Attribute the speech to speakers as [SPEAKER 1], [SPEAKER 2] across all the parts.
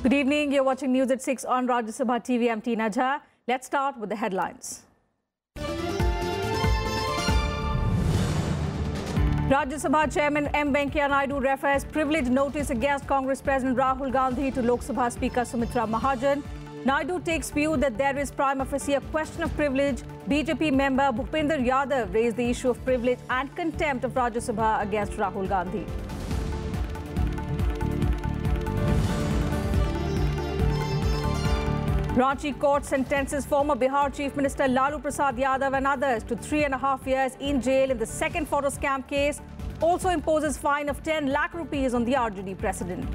[SPEAKER 1] Good evening. You're watching News at 6 on Rajya Sabha TV. I'm Tina Jha. Let's start with the headlines. Rajya Sabha Chairman M. Venkaiah Naidu refers privilege notice against Congress President Rahul Gandhi to Lok Sabha Speaker Sumitra Mahajan. Naidu takes view that there is prima facie a question of privilege. BJP member Bhupinder Yadav raised the issue of privilege and contempt of Rajya Sabha against Rahul Gandhi. Ranchi court sentences former Bihar Chief Minister Lalu Prasad Yadav and others to 3.5 years in jail in the second photo scam case. Also imposes fine of 10 lakh rupees on the RJD president.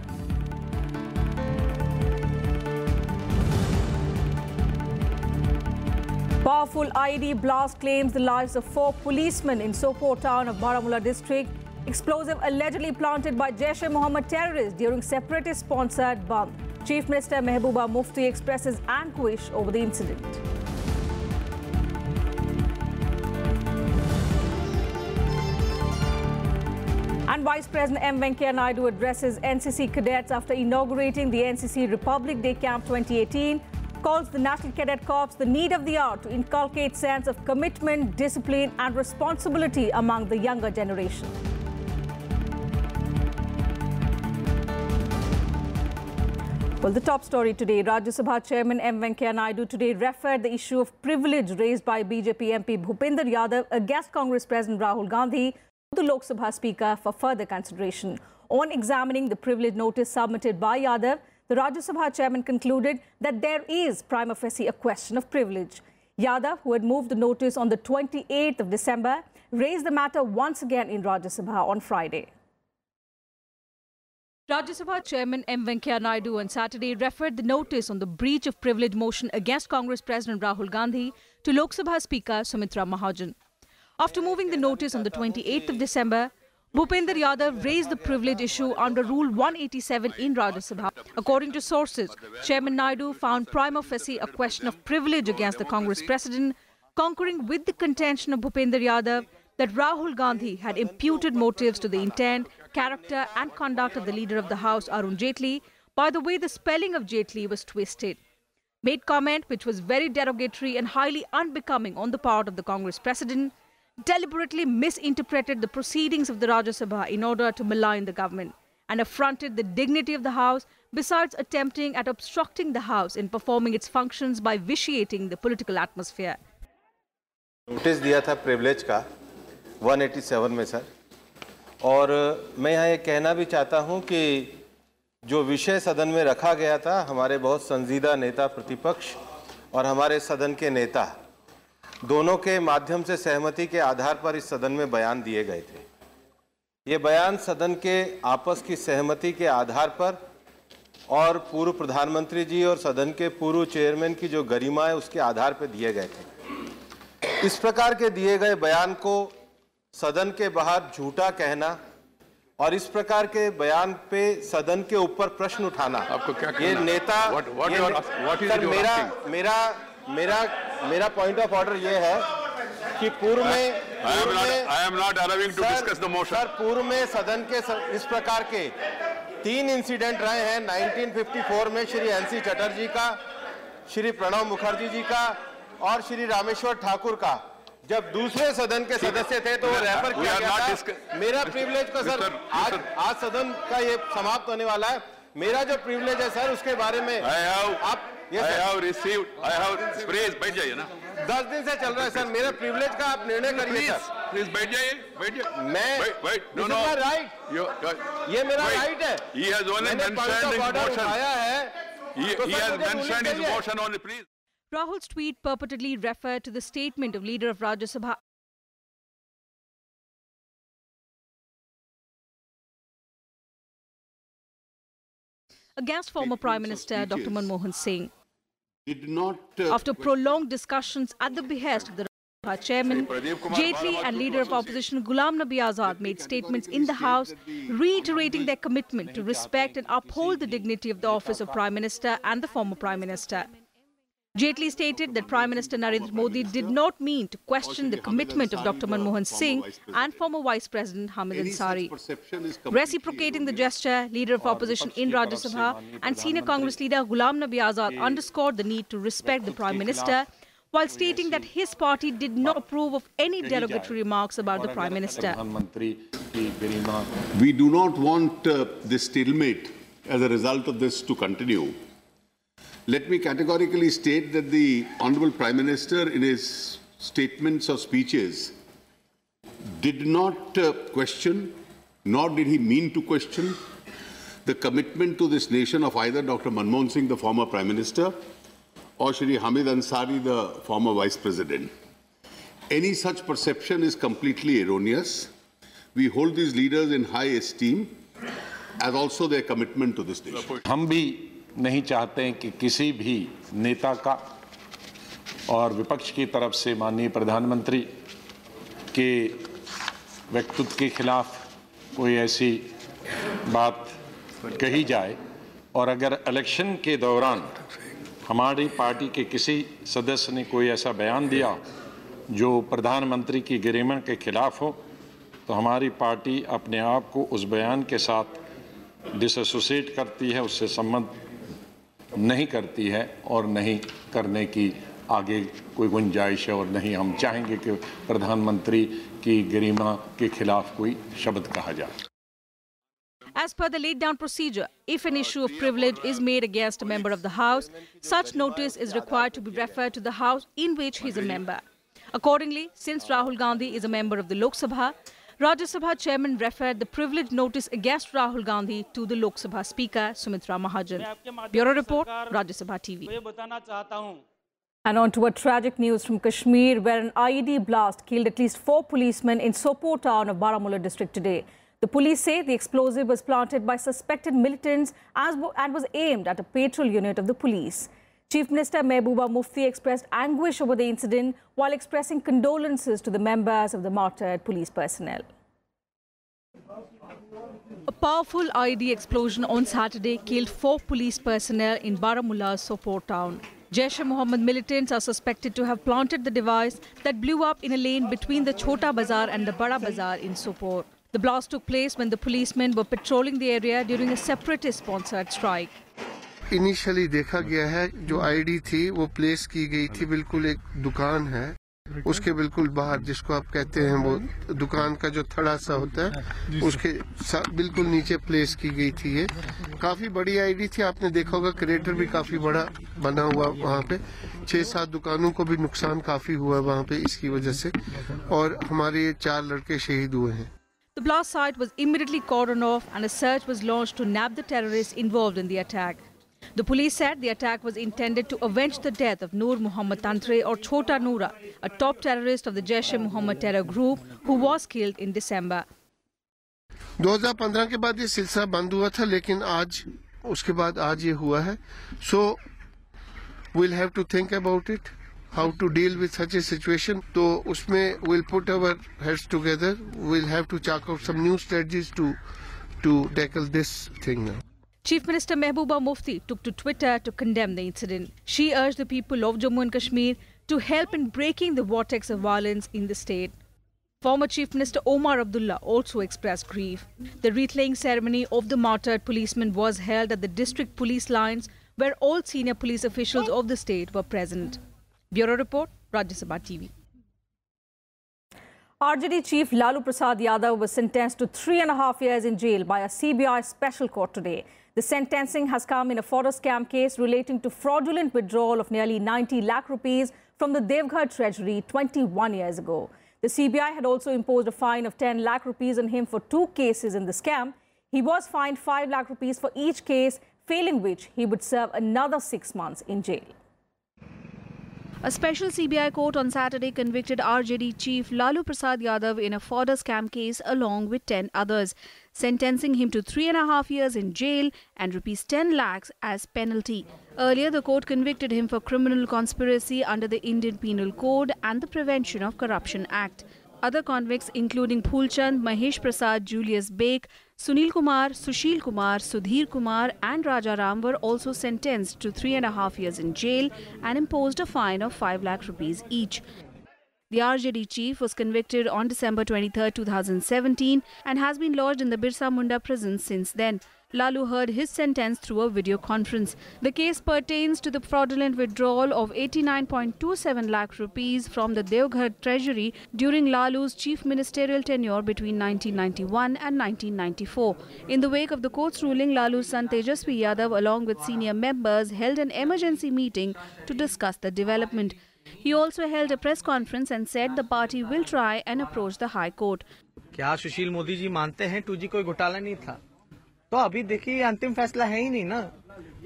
[SPEAKER 1] Powerful IED blast claims the lives of 4 policemen in Sopore town of Baramulla district. Explosive allegedly planted by Jaish-e-Mohammed terrorists during separatist-sponsored bomb. Chief Minister Mehbooba Mufti expresses anguish over the incident. And Vice President M. Venkaiah Naidu addresses NCC cadets after inaugurating the NCC Republic Day Camp 2018. Calls the National Cadet Corps the need of the hour to inculcate sense of commitment, discipline and responsibility among the younger generation. Well, the top story today, Rajya Sabha Chairman M. Venkaiah Naidu today referred the issue of privilege raised by BJP MP Bhupinder Yadav against Congress President Rahul Gandhi to the Lok Sabha Speaker for further consideration. On examining the privilege notice submitted by Yadav, the Rajya Sabha Chairman concluded that there is prima facie a question of privilege. Yadav, who had moved the notice on the 28th of December, raised the matter once again in Rajya Sabha on Friday. Rajya Sabha Chairman M. Venkaiah Naidu on Saturday referred the notice on the breach of privilege motion against Congress President Rahul Gandhi to Lok Sabha Speaker Sumitra Mahajan. After moving the notice on the 28th of December, Bhupinder Yadav raised the privilege issue under Rule 187 in Rajya Sabha. According to sources, Chairman Naidu found prima facie a question of privilege against the Congress President, concurring with the contention of Bhupinder Yadav that Rahul Gandhi had imputed motives to the intent, character and conduct of the leader of the House, Arun Jaitley, by the way the spelling of Jaitley was twisted. Made comment which was very derogatory and highly unbecoming on the part of the Congress President, deliberately misinterpreted the proceedings of the Rajya Sabha in order to malign the government and affronted the dignity of the House, besides attempting at obstructing the House in performing its functions by vitiating the political atmosphere.
[SPEAKER 2] Notice दिया था privilege का 187 में sir, और मैं यहाँ ये कहना भी चाहता हूँ कि जो विषय सदन में रखा गया था, हमारे बहुत संजीदा नेता प्रतिपक्ष और हमारे सदन के नेता दोनों के माध्यम से सहमति के आधार पर इस सदन में बयान दिए गए थे। ये बयान सदन के आपस की सहमति के आधार पर और पूर्व प्रधानमंत्री जी और सदन के पूर्व चेयरमैन की जो गरिमा है उसके आधार पर दिए गए थे। इस प्रकार के दिए गए बयान को सदन के बाहर झूठा कहना और इस प्रकार के बयान पे सदन के ऊपर प्रश्न उठाना, आपको क्या कहना? ये नेता मेरा पॉइंट ऑफ ऑर्डर ये है कि पूर्व में I am not allowing to discuss the motion. Sir, पूर्व में सदन के इस प्रकार के 3 इंसिडेंट रहे हैं। 1954 में श्री एनसी चटर्जी का, श्री प्रणब मुखर्जी जी का और श्री रामेश्वर ठाकुर का, जब दूसरे सदन के सदस्य थे तो वो रेफर किया गया था। मेरा प्रिविलेज का सर, आज सदन का ये समाप्त होने वाला है। मेरा जो प्रिविलेज है सर उसके बारे में आप I have बैठ जाइए ना, 10 दिन से चल रहा है सर। मेरे प्रिविलेज का आप निर्णय करिए सर। प्लीज बैठ जाइए। मैं राइट, ये मेरा राइट है। मैंने पॉइंट ऑफ ऑर्डर उठाया है।
[SPEAKER 1] Rahul's tweet purportedly referred to the statement of leader of Rajya Sabha against former Prime Minister Dr. Manmohan Singh. After prolonged discussions at the behest of the Rajya Sabha Chairman, Jaitley and leader of opposition Ghulam Nabi Azad made statements in the House reiterating their commitment to respect and uphold the dignity of the office of Prime Minister and the former Prime Minister. Jaitley stated that Prime Minister Narendra Modi did not mean to question the commitment of Dr. Manmohan Singh and former Vice President Hamid Ansari. Reciprocating the gesture, Leader of Opposition in Rajya Sabha and Senior Congress Leader Ghulam Nabi Azad underscored the need to respect the Prime Minister, while stating that his party did not approve of any derogatory remarks about the Prime Minister.
[SPEAKER 3] We do not want this stalemate as a result of this to continue. Let me categorically state that the Honourable Prime Minister, in his statements or speeches, did not question, nor did he mean to question, the commitment to this nation of either Dr. Manmohan Singh, the former Prime Minister, or Shri Hamid Ansari, the former Vice President. Any such perception is completely erroneous. We hold these leaders in high esteem, as also their commitment to this nation.
[SPEAKER 4] हम भी नहीं चाहते हैं कि किसी भी नेता का और विपक्ष की तरफ से माननीय प्रधानमंत्री के व्यक्तित्व के खिलाफ कोई ऐसी बात कही जाए, और अगर इलेक्शन के दौरान हमारी पार्टी के किसी सदस्य ने कोई ऐसा बयान दिया जो प्रधानमंत्री की गरिमा के खिलाफ हो, तो हमारी पार्टी अपने आप को उस बयान के साथ डिसएसोसिएट करती है, उससे संबंध नहीं करती है और नहीं करने की आगे कोई गुंजाइश है, और नहीं हम चाहेंगे कि प्रधानमंत्री की गरिमा के खिलाफ कोई शब्द कहा जाए.
[SPEAKER 1] As per the laid down procedure, if an issue of privilege is made against a member of the House, such notice is required to be referred to the House in which he is a member. Accordingly, since Rahul Gandhi is a member of the Lok Sabha, Rajya Sabha chairman referred the privilege notice against Rahul Gandhi to the Lok Sabha Speaker Sumitra Mahajan. Bureau Report, Rajya Sabha TV. And on to a tragic news from Kashmir, where an IED blast killed at least 4 policemen in Sopore town of Baramulla district today. The police say the explosive was planted by suspected militants and was aimed at a patrol unit of the police. Chief Minister Mehbooba Mufti expressed anguish over the incident while expressing condolences to the members of the martyred police personnel. A powerful IED explosion on Saturday killed 4 police personnel in Baramulla's Sopore town. Jaish-e-Mohammed militants are suspected to have planted the device that blew up in a lane between the Chota Bazaar and the Bada Bazaar in Sopore. The blast took place when the policemen were patrolling the area during a separatist-sponsored strike.
[SPEAKER 5] Initially देखा गया है जो ID थी वो place की गई थी बिल्कुल एक दुकान है उसके बिल्कुल बाहर, जिसको आप कहते हैं वो दुकान का जो थड़ा सा होता है उसके बिल्कुल नीचे प्लेस की गई थी. ये काफी बड़ी आईडी थी, आपने देखा होगा क्रेटर भी काफी बड़ा बना हुआ वहाँ पे. 6-7 दुकानों को भी नुकसान काफी हुआ वहाँ पे इसकी वजह से, और हमारे 4 लड़के शहीद हुए हैं.
[SPEAKER 1] The blast site was immediately cordoned off and a search was launched to nab the terrorists involved in the attack. The police said the attack was intended to avenge the death of Noor Muhammad Tantre or Chota Noora, a top terrorist of the Jaish-e-Mohammed terror group who was killed in December.
[SPEAKER 5] 2015 के बाद ये सिलसिला बंद हुआ था, लेकिन आज उसके बाद आज ये हुआ है. So we'll have to think about it, how to deal with such a situation. तो उसमें we'll put our heads together. We'll have to chalk out some new strategies to tackle this thing now.
[SPEAKER 1] Chief Minister Mehbooba Mufti took to Twitter to condemn the incident. She urged the people of Jammu and Kashmir to help in breaking the vortex of violence in the state. Former Chief Minister Omar Abdullah also expressed grief. The wreath-laying ceremony of the martyred policemen was held at the district police lines, where all senior police officials of the state were present. Bureau Report, Rajya Sabha TV. RJD Chief Lalu Prasad Yadav was sentenced to 3.5 years in jail by a CBI special court today. The sentencing has come in a fodder scam case relating to fraudulent withdrawal of nearly 90 lakh rupees from the Devghar treasury 21 years ago. The CBI had also imposed a fine of 10 lakh rupees on him for 2 cases in the scam. He was fined 5 lakh rupees for each case, failing which he would serve another 6 months in jail. A special CBI court on Saturday convicted RJD Chief Lalu Prasad Yadav in a fodder scam case along with 10 others, sentencing him to 3.5 years in jail and rupees 10 lakhs as penalty. Earlier, the court convicted him for criminal conspiracy under the Indian Penal Code and the Prevention of Corruption Act. Other convicts, including Phulchand, Mahesh Prasad, Julius Bek, Sunil Kumar, Sushil Kumar, Sudhir Kumar and Raja Ram were also sentenced to 3.5 years in jail and imposed a fine of 5 lakh rupees each. The RJD chief was convicted on December 23, 2017 and has been lodged in the Birsa Munda prison since then. Lalu heard his sentence through a video conference. The case pertains to the fraudulent withdrawal of 89.27 lakh rupees from the Devghar treasury during Lalu's chief ministerial tenure between 1991 and 1994. In the wake of the court's ruling, Lalu's son Tejasvi Yadav along with senior members held an emergency meeting to discuss the development. He also held a press conference and said the party will try and approach the High Court.
[SPEAKER 6] क्या सुशील मोदी जी मानते हैं 2G कोई घोटाला नहीं था? तो अभी देखिए अंतिम फैसला है ही नहीं ना।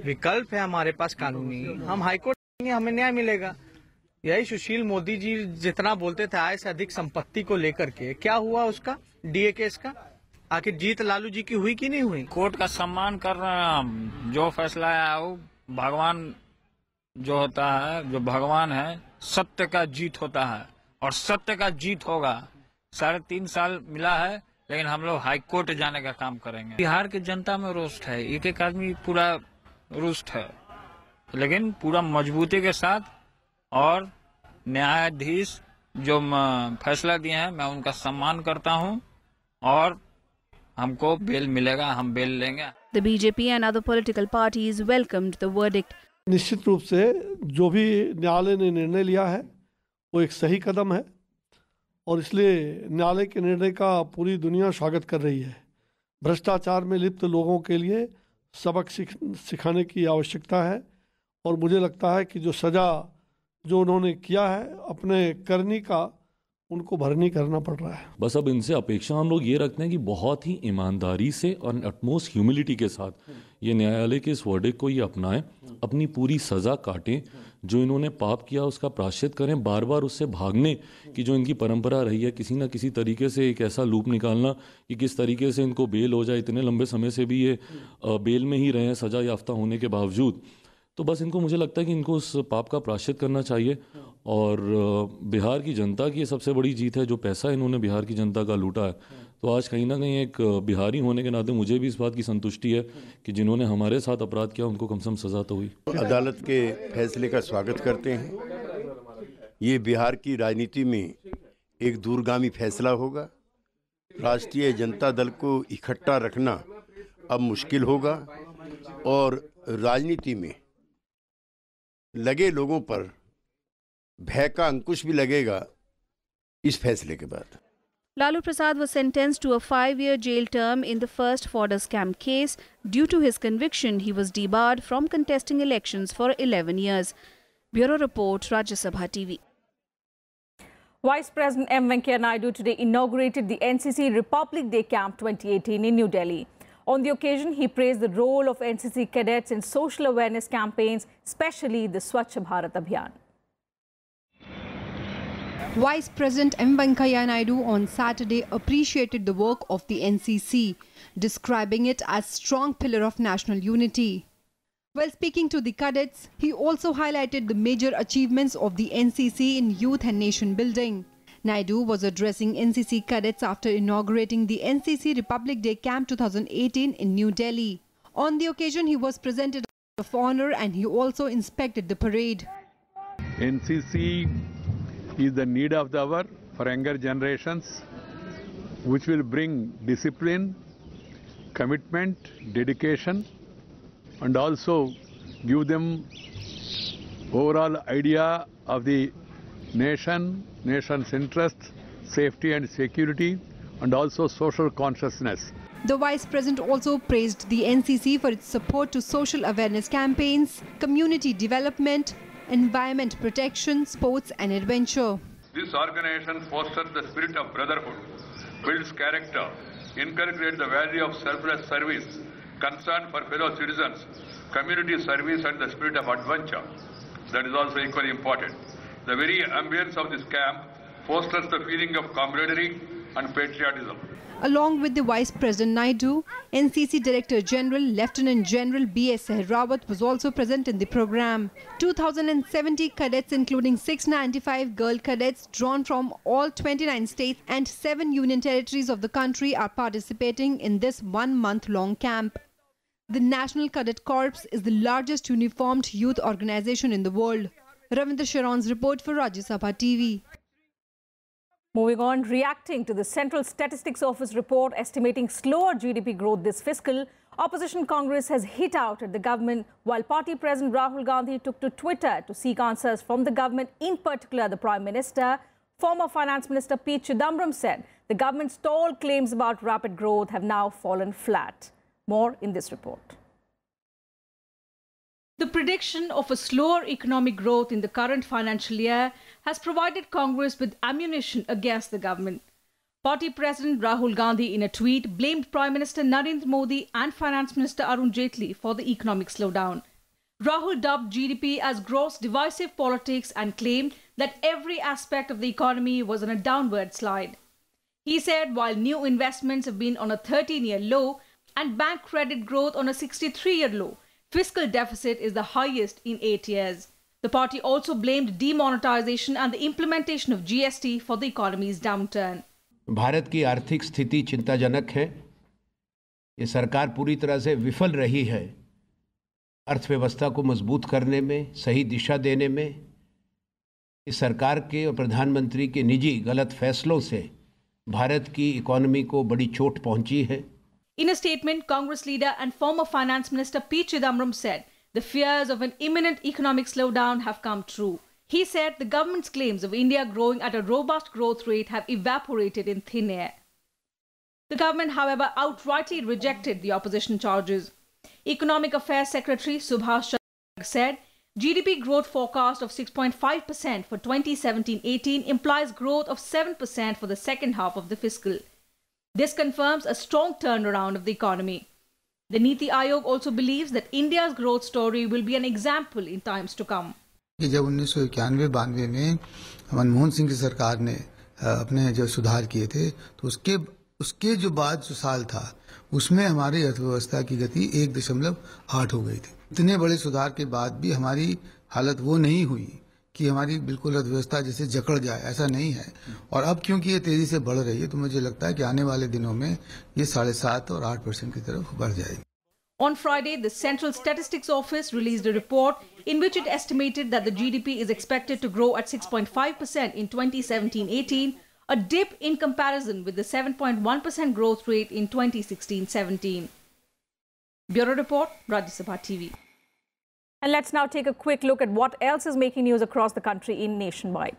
[SPEAKER 6] विकल्प है हमारे पास कानूनी, हम हाई कोर्ट जाएंगे, हमें न्याय मिलेगा। यही सुशील मोदी जी जितना बोलते थे आय से अधिक संपत्ति को लेकर के, क्या हुआ उसका डीए केस का? आखिर जीत लालू जी की हुई कि नहीं हुई?
[SPEAKER 7] कोर्ट का सम्मान कर रहे हैं हम। जो फैसला आया वो भगवान जो होता है, जो भगवान है, सत्य का जीत होता है और सत्य का जीत होगा। 3.5 साल मिला है, लेकिन हम लोग हाई कोर्ट जाने का काम करेंगे। बिहार की जनता में रोस्ट है, एक एक आदमी पूरा रोस्ट है, लेकिन पूरा मजबूती के साथ। और न्यायाधीश जो फैसला दिए हैं मैं उनका सम्मान करता हूं और हमको बेल मिलेगा, हम बेल लेंगे।
[SPEAKER 1] The BJP and other political parties welcomed the verdict.
[SPEAKER 8] निश्चित रूप से जो भी न्यायालय ने निर्णय लिया है वो एक सही कदम है और इसलिए न्यायालय के निर्णय का पूरी दुनिया स्वागत कर रही है। भ्रष्टाचार में लिप्त लोगों के लिए सबक सिखाने की आवश्यकता है और मुझे लगता है कि जो सज़ा जो उन्होंने किया है अपने करनी का उनको भरनी करना पड़ रहा है।
[SPEAKER 9] बस अब इनसे अपेक्षा हम लोग ये रखते हैं कि बहुत ही ईमानदारी से और अटमोस्ट ह्यूमिलिटी के साथ ये न्यायालय के इस वर्डिक्ट को ये अपनाएं, अपनी पूरी सज़ा काटें, जो इन्होंने पाप किया उसका प्रायश्चित करें। बार बार उससे भागने की जो इनकी परंपरा रही है, किसी ना किसी तरीके से एक ऐसा लूप निकालना कि किस तरीके से इनको बेल हो जाए, इतने लंबे समय से भी ये बेल में ही रहे हैं सज़ा याफ्ता होने के बावजूद, तो बस इनको मुझे लगता है कि इनको उस पाप का प्रायश्चित करना चाहिए। और बिहार की जनता की ये सबसे बड़ी जीत है, जो पैसा इन्होंने बिहार की जनता का लूटा है। तो आज कहीं ना कहीं एक बिहारी होने के नाते मुझे भी इस बात की संतुष्टि है कि जिन्होंने हमारे साथ अपराध किया उनको कम से कम सज़ा तो हुई।
[SPEAKER 10] अदालत के फैसले का स्वागत करते हैं। ये बिहार की राजनीति में एक दूरगामी फैसला होगा। राष्ट्रीय जनता दल को इकट्ठा रखना अब मुश्किल होगा और राजनीति में लगे लोगों पर भय का अंकुश भी लगेगा इस फैसले के बाद।
[SPEAKER 1] Lalu Prasad was sentenced to a 5-year jail term in the first fodder scam case. Due to his conviction, he was debarred from contesting elections for 11 years. Bureau Report, Rajya Sabha TV.
[SPEAKER 11] Vice President M. Venkaiah Naidu today inaugurated the NCC Republic Day Camp 2018 in New Delhi. On the occasion, he praised the role of NCC cadets in social awareness campaigns, especially the Swachh Bharat Abhiyan.
[SPEAKER 12] Vice President M. Venkaiah Naidu on Saturday appreciated the work of the NCC, describing it as a strong pillar of national unity. While speaking to the cadets, he also highlighted the major achievements of the NCC in youth and nation building. Naidu was addressing NCC cadets after inaugurating the NCC Republic Day Camp 2018 in New Delhi. On the occasion, he was presented a Medal of Honor and he also inspected the parade.
[SPEAKER 13] NCC is the need of the hour for younger generations, which will bring discipline, commitment, dedication, and also give them overall idea of the nation's interests, safety and security, and also social consciousness.
[SPEAKER 12] The Vice President also praised the NCC for its support to social awareness campaigns, community development, environment protection, sports and adventure.
[SPEAKER 13] This organization fosters the spirit of brotherhood, builds character, inculcates the value of selfless service, concern for fellow citizens, community service and the spirit of adventure. That is also equally important. The very ambience of this camp fosters the feeling of camaraderie, and patriotism.
[SPEAKER 12] Along with the Vice President Naidu, NCC Director General Lieutenant General B.S. Sehrawat was also present in the program. 2,070 cadets, including 695 girl cadets drawn from all 29 states and 7 union territories of the country, are participating in this one-month-long camp. The National Cadet Corps is the largest uniformed youth organization in the world. Ravindra Sharon's report for Rajya Sabha TV.
[SPEAKER 11] Moving on, reacting to the Central Statistics Office report estimating slower GDP growth this fiscal, opposition Congress has hit out at the government, while party President Rahul Gandhi took to Twitter to seek answers from the government, in particular the Prime Minister. Former Finance Minister P. Chidambaram said the government's stalled claims about rapid growth have now fallen flat. More in this report.
[SPEAKER 1] The prediction of a slower economic growth in the current financial year has provided Congress with ammunition against the government. Party President Rahul Gandhi, in a tweet, blamed Prime Minister Narendra Modi and Finance Minister Arun Jaitley for the economic slowdown. Rahul dubbed GDP as gross divisive politics and claimed that every aspect of the economy was on a downward slide. He said while new investments have been on a 13-year low and bank credit growth on a 63-year low, fiscal deficit is the highest in 8 years. The party also blamed demonetization and the implementation of GST for the economy's downturn.
[SPEAKER 14] Bharat की आर्थिक स्थिति चिंताजनक है। ये सरकार पूरी तरह से विफल रही है अर्थव्यवस्था को मजबूत करने में, सही दिशा देने में। इस सरकार के और प्रधानमंत्री के निजी गलत फैसलों से भारत की इकोनॉमी को बड़ी चोट पहुंची है।
[SPEAKER 1] In a statement, Congress leader and former Finance Minister P. Chidambaram said the fears of an imminent economic slowdown have come true. He said the government's claims of India growing at a robust growth rate have evaporated in thin air. The government, however, outrightly rejected the opposition charges. Economic Affairs Secretary Subhash Chandra said GDP growth forecast of 6.5% for 2017-18 implies growth of 7% for the second half of the fiscal. This confirms a strong turnaround of the economy. The Niti Aayog also believes that India's growth story will be an example in times to come.
[SPEAKER 15] जब 1991-92 में मनमोहन सिंह की सरकार ने अपने जो सुधार किए थे तो उसके जो बाद जो साल था उसमें हमारी अर्थव्यवस्था की गति 1.8 हो गई थी। इतने बड़े सुधार के बाद भी हमारी हालत वो नहीं हुई कि हमारी बिल्कुल अर्थव्यवस्था जैसे जकड़ जाए, ऐसा नहीं है। और अब क्योंकि ये तेजी से बढ़ रही है तो मुझे लगता है कि आने वाले दिनों में ये 7.5 और 8% की तरफ बढ़ जाएगी।
[SPEAKER 1] On Friday, the Central Statistics Office released a report in which it estimated that the GDP is expected to grow at 6.5% in 2017-18, a dip in comparison with the 7.1% growth rate in 2016-17. Bureau Report, Rajya Sabha TV.
[SPEAKER 11] And let's now take a quick look at what else is making news across the country in Nationwide.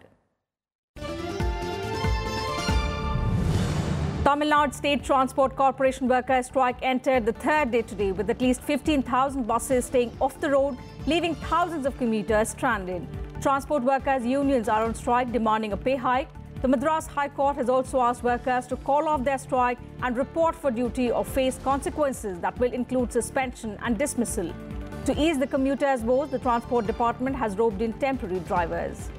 [SPEAKER 11] Tamil Nadu State Transport Corporation workers' strike entered the third day today with at least 15,000 buses staying off the road, leaving thousands of commuters stranded. Transport workers' unions are on strike demanding a pay hike. The Madras High Court has also asked workers to call off their strike and report for duty or face consequences that will include suspension and dismissal. To ease the commuters' woes, the Transport Department has roped in temporary drivers.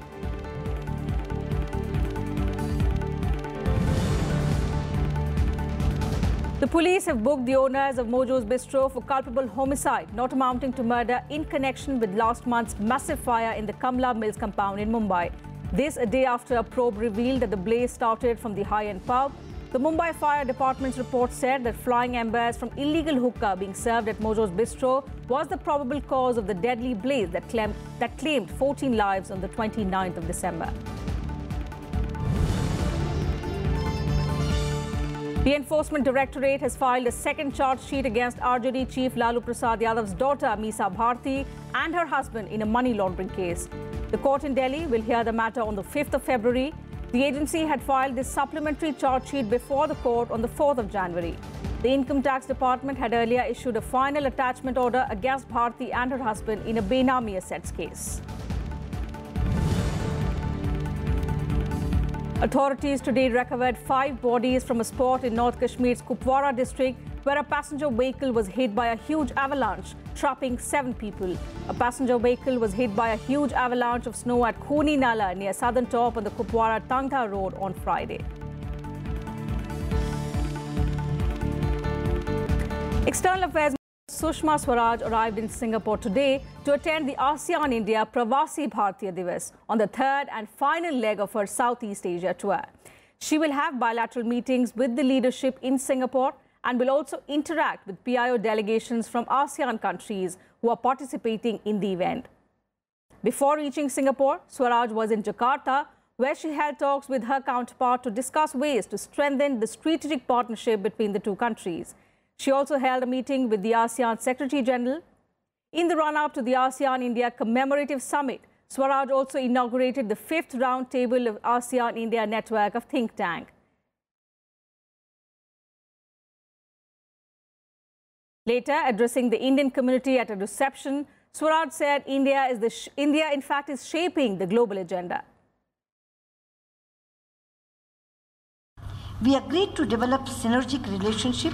[SPEAKER 11] The police have booked the owners of Mojo's Bistro for culpable homicide, not amounting to murder, in connection with last month's massive fire in the Kamla Mills compound in Mumbai. This a day after a probe revealed that the blaze started from the high-end pub. The Mumbai Fire Department's report said that flying embers from illegal hookah being served at Mojo's Bistro was the probable cause of the deadly blaze that claimed 14 lives on the 29th of December. The Enforcement Directorate has filed a second charge sheet against RJD Chief Lalu Prasad Yadav's daughter, Meesa Bharti, and her husband in a money laundering case. The court in Delhi will hear the matter on the 5th of February. The agency had filed this supplementary charge sheet before the court on the 4th of January. The Income Tax Department had earlier issued a final attachment order against Bharti and her husband in a Benami assets case. Authorities today recovered 5 bodies from a spot in North Kashmir's Kupwara district where a passenger vehicle was hit by a huge avalanche, trapping 7 people. A passenger vehicle was hit by a huge avalanche of snow at Khuni Nala near southern top on the Kupwara-Tangta road on Friday. External Affairs Sushma Swaraj arrived in Singapore today to attend the ASEAN India Pravasi Bharatiya Divas on the third and final leg of her Southeast Asia tour. She will have bilateral meetings with the leadership in Singapore and will also interact with PIO delegations from ASEAN countries who are participating in the event. Before reaching Singapore, Swaraj was in Jakarta, where she held talks with her counterpart to discuss ways to strengthen the strategic partnership between the two countries. She also held a meeting with the ASEAN Secretary General. In the run-up to the ASEAN-India Commemorative Summit, Swaraj also inaugurated the 5th roundtable of ASEAN-India network of think tank. Later, addressing the Indian community at a reception, Swaraj said India in fact is shaping the global agenda.
[SPEAKER 16] We agreed to develop synergic relationship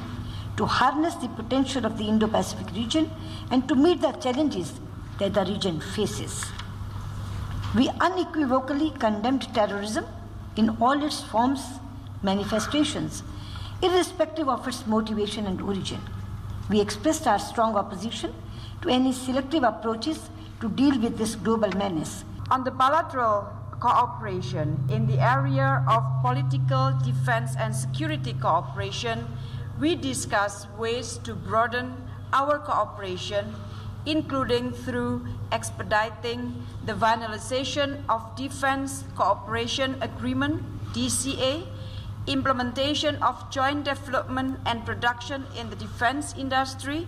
[SPEAKER 16] to harness the potential of the Indo-Pacific region and to meet the challenges that the region faces. We unequivocally condemned terrorism in all its forms, manifestations, irrespective of its motivation and origin. We expressed our strong opposition to any selective approaches to deal with this global menace.
[SPEAKER 17] On the bilateral cooperation in the area of political, defense and security cooperation, we discussed ways to broaden our cooperation, including through expediting the finalization of Defense Cooperation Agreement, DCA, implementation of joint development and production in the defense industry,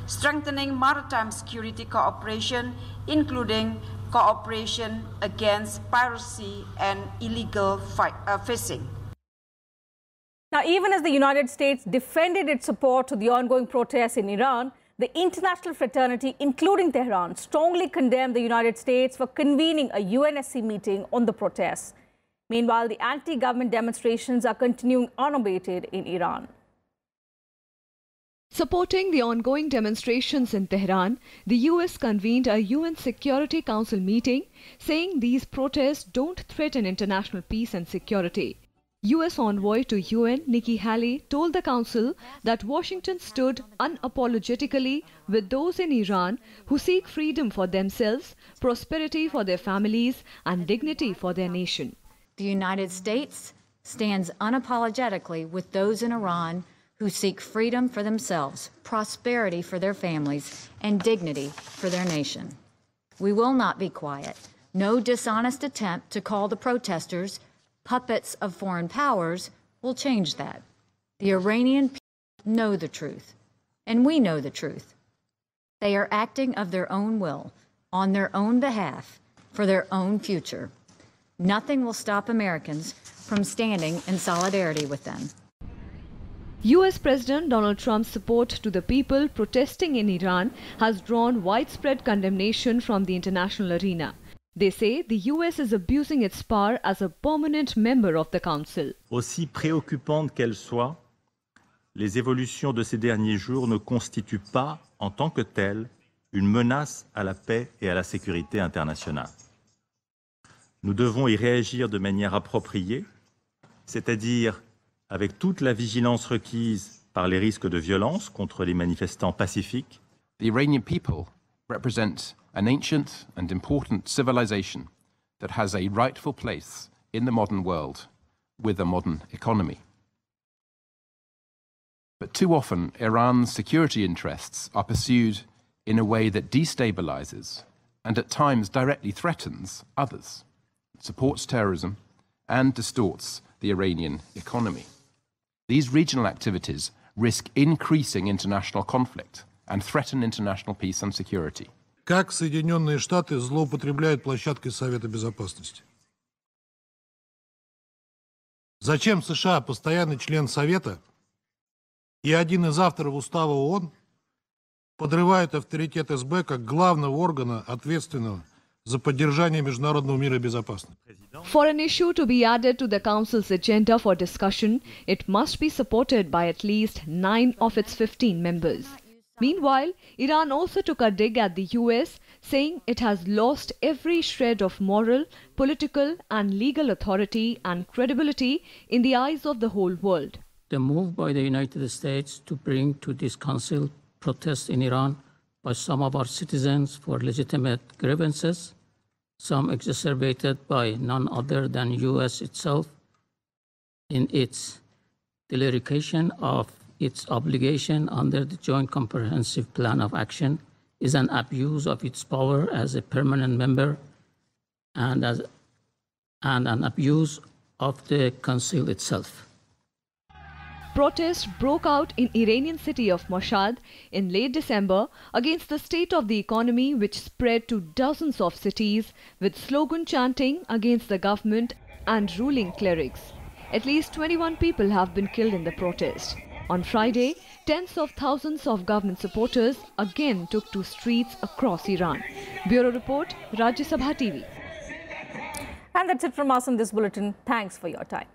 [SPEAKER 17] strengthening maritime security cooperation, including cooperation against piracy and illegal fishing.
[SPEAKER 11] Now, even as the United States defended its support to the ongoing protests in Iran, the international fraternity, including Tehran, strongly condemned the United States for convening a UNSC meeting on the protests. Meanwhile, the anti-government demonstrations are continuing unabated in Iran.
[SPEAKER 12] Supporting the ongoing demonstrations in Tehran, the US convened a UN Security Council meeting, saying these protests don't threaten international peace and security. US envoy to UN Nikki Haley told the council that Washington stood unapologetically with those in Iran who seek freedom for themselves, prosperity for their families, and dignity for their nation.
[SPEAKER 18] The United States stands unapologetically with those in Iran who seek freedom for themselves, prosperity for their families, and dignity for their nation. We will not be quiet. No dishonest attempt to call the protesters puppets of foreign powers will change that. The Iranian people know the truth, and we know the truth. They are acting of their own will, on their own behalf, for their own future. Nothing will stop Americans from standing in solidarity with them.
[SPEAKER 12] US President Donald Trump's support to the people protesting in Iran has drawn widespread condemnation from the international arena. They say the US is abusing its power as a permanent member of the Council.
[SPEAKER 19] Aussi préoccupantes qu'elles soient, les évolutions de ces derniers jours ne constituent pas, en tant que telles, une menace à la paix et à la sécurité internationale. Nous devons y réagir de manière appropriée, c'est-à-dire avec toute la vigilance requise par les risques de violence contre les manifestants pacifiques.
[SPEAKER 20] The Iranian people represent an ancient and important civilization that has a rightful place in the modern world with a modern economy. But too often, Iran's security interests are pursued in a way that destabilizes and at times directly threatens others, supports terrorism, and distorts the Iranian economy. These regional activities risk increasing international conflict and threaten international peace and security.
[SPEAKER 21] Как Соединенные Штаты злоупотребляют площадкой Совета Безопасности? Зачем США, постоянный член Совета и один из авторов Устава ООН, подрывают авторитет СБ как главного органа, ответственного за поддержание международного мира и безопасности?
[SPEAKER 12] For an issue to be added to the Council's agenda for discussion, it must be supported by at least 9 of its 15 members. Meanwhile, Iran also took a dig at the US, saying it has lost every shred of moral, political and legal authority and credibility in the eyes of the whole world.
[SPEAKER 2] the move by the United States to bring to this council protests in Iran by some of our citizens for legitimate grievances, some exacerbated by none other than U.S. itself in its dereliction of its obligation under the Joint Comprehensive Plan of Action, is an abuse of its power as a permanent member and an abuse of the Council itself.
[SPEAKER 22] Protests broke out in Iranian city of Mashhad in late December against the state of the economy, which spread to dozens of cities with slogan chanting against the government and ruling clerics. At least 21 people have been killed in the protest. On Friday, tens of thousands of government supporters again took to streets across Iran. Bureau Report, Rajya Sabha TV.
[SPEAKER 11] And that's it from us on this bulletin. Thanks for your time.